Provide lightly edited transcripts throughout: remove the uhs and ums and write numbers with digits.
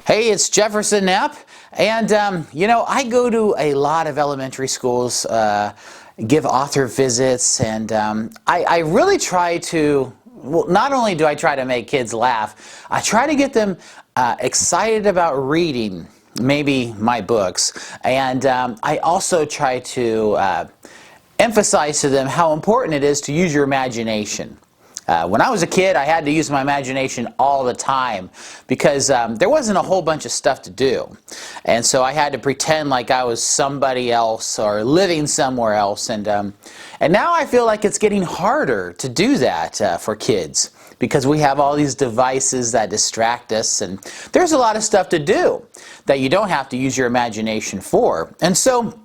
Hey, it's Jefferson Knapp, and I go to a lot of elementary schools, give author visits, and I really try to, well, not only do I try to make kids laugh, I try to get them excited about reading, maybe my books, and I also try to emphasize to them how important it is to use your imagination. When I was a kid, I had to use my imagination all the time because there wasn't a whole bunch of stuff to do. And so I had to pretend like I was somebody else or living somewhere else. And now I feel like it's getting harder to do that for kids because we have all these devices that distract us. And there's a lot of stuff to do that you don't have to use your imagination for. And so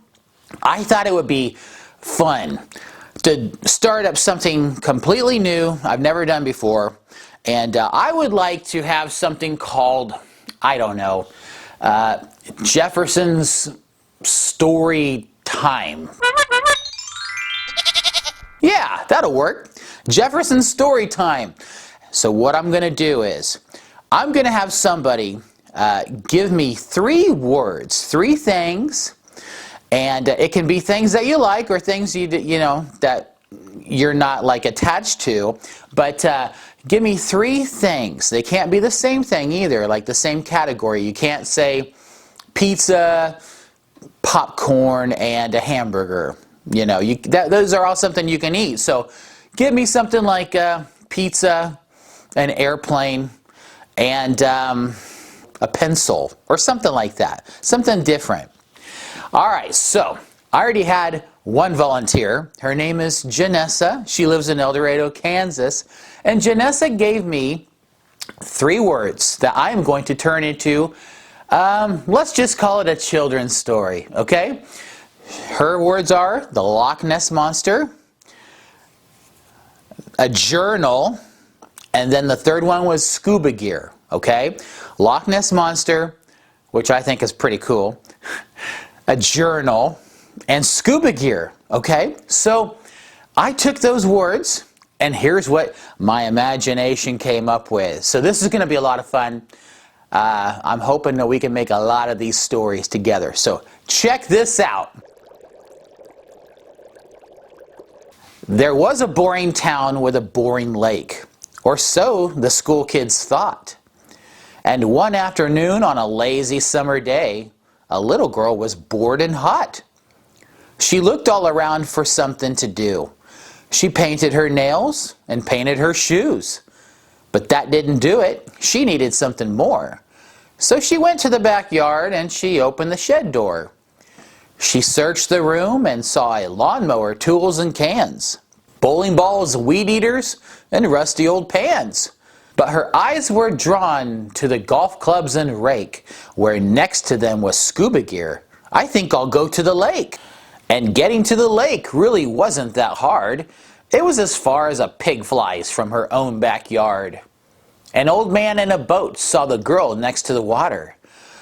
I thought it would be fun to start up something completely new I've never done before, and I would like to have something called, I don't know, Jefferson's Story Time. Yeah, that'll work. Jefferson's Story Time. So what I'm going to do is, I'm going to have somebody give me 3 words, 3 things. And it can be things that you like or things that you're not like attached to. But give me 3 things. They can't be the same thing either, like the same category. You can't say pizza, popcorn, and a hamburger. Those are all something you can eat. So give me something like pizza, an airplane, and a pencil or something like that. Something different. All right, so I already had one volunteer. Her name is Janessa. She lives in Dorado, Kansas. And Janessa gave me 3 words that I am going to turn into, let's just call it a children's story, okay? Her words are the Loch Ness Monster, a journal, and then the third one was scuba gear, okay? Loch Ness Monster, which I think is pretty cool, a journal, and scuba gear, okay? So I took those words, and here's what my imagination came up with. So this is going to be a lot of fun. I'm hoping that we can make a lot of these stories together. So check this out. There was a boring town with a boring lake, or so the school kids thought. And one afternoon on a lazy summer day, a little girl was bored and hot. She looked all around for something to do. She painted her nails and painted her shoes. But that didn't do it. She needed something more. So she went to the backyard and she opened the shed door. She searched the room and saw a lawnmower, tools and cans, bowling balls, weed eaters, and rusty old pans. But her eyes were drawn to the golf clubs and rake, where next to them was scuba gear. I think I'll go to the lake. And getting to the lake really wasn't that hard. It was as far as a pig flies from her own backyard. An old man in a boat saw the girl next to the water.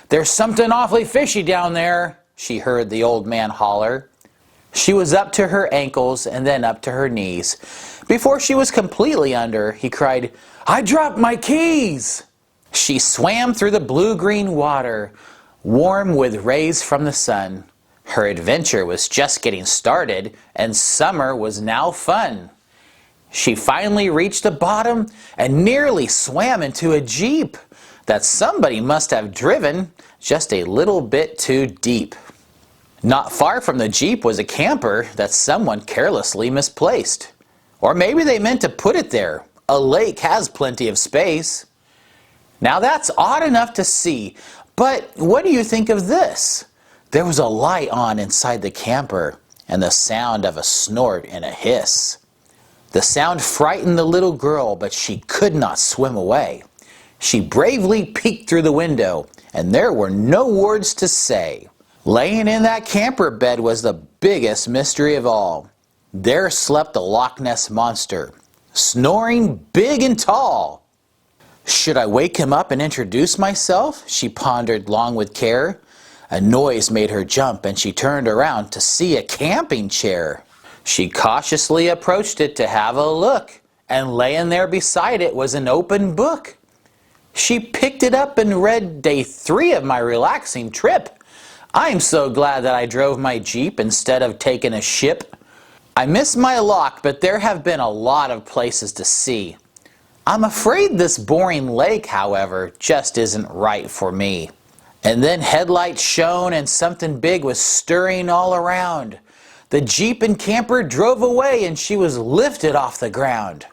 "There's something awfully fishy down there," she heard the old man holler. She was up to her ankles and then up to her knees. Before she was completely under, he cried, "I dropped my keys!" She swam through the blue-green water, warm with rays from the sun. Her adventure was just getting started, and summer was now fun. She finally reached the bottom and nearly swam into a jeep that somebody must have driven just a little bit too deep. Not far from the jeep was a camper that someone carelessly misplaced. Or maybe they meant to put it there. A lake has plenty of space. Now that's odd enough to see, but what do you think of this? There was a light on inside the camper, and the sound of a snort and a hiss. The sound frightened the little girl, but she could not swim away. She bravely peeked through the window, and there were no words to say. Laying in that camper bed was the biggest mystery of all. There slept the Loch Ness Monster, snoring big and tall. Should I wake him up and introduce myself? She pondered long with care. A noise made her jump, and she turned around to see a camping chair. She cautiously approached it to have a look, and laying there beside it was an open book. She picked it up and read day 3 of my relaxing trip. I'm so glad that I drove my Jeep instead of taking a ship. I miss my loch, but there have been a lot of places to see. I'm afraid this boring lake, however, just isn't right for me. And then headlights shone and something big was stirring all around. The Jeep and camper drove away and she was lifted off the ground.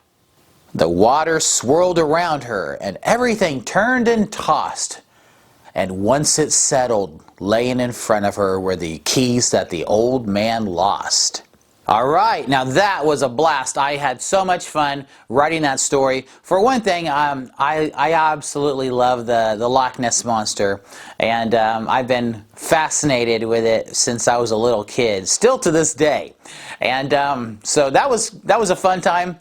The water swirled around her and everything turned and tossed. And once it settled, laying in front of her were the keys that the old man lost. All right, now that was a blast. I had so much fun writing that story. For one thing, I absolutely love the Loch Ness Monster, and I've been fascinated with it since I was a little kid, still to this day. And so that was a fun time.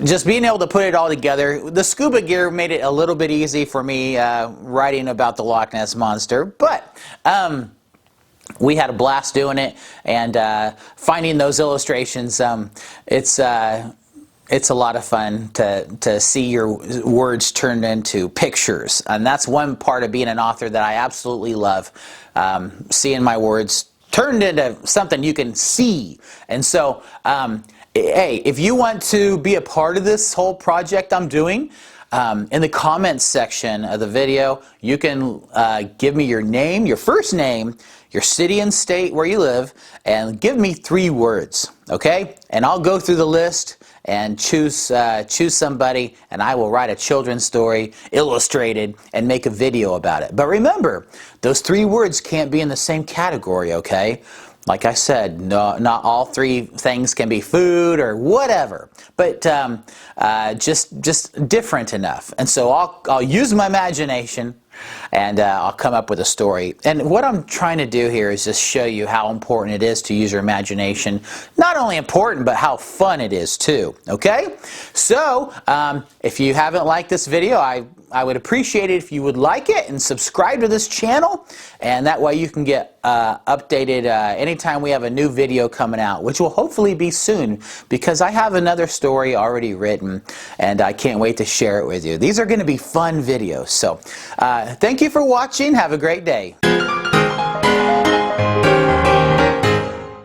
Just being able to put it all together. The scuba gear made it a little bit easy for me writing about the Loch Ness Monster, but we had a blast doing it, and finding those illustrations. It's a lot of fun to see your words turned into pictures, and that's one part of being an author that I absolutely love. Seeing my words turned into something you can see. And so, hey, if you want to be a part of this whole project I'm doing, in the comments section of the video, you can give me your name, your first name, your city and state where you live, and give me 3 words, okay? And I'll go through the list and choose somebody, and I will write a children's story, illustrated, and make a video about it. But remember, those 3 words can't be in the same category, okay? Like I said, no, not all 3 things can be food or whatever, but just different enough. And so I'll use my imagination, and I'll come up with a story. And what I'm trying to do here is just show you how important it is to use your imagination. Not only important, but how fun it is too, okay? So, if you haven't liked this video, I would appreciate it if you would like it and subscribe to this channel, and that way you can get updated anytime we have a new video coming out, which will hopefully be soon, because I have another story already written and I can't wait to share it with you. These are going to be fun videos. So thank you for watching. Have a great day.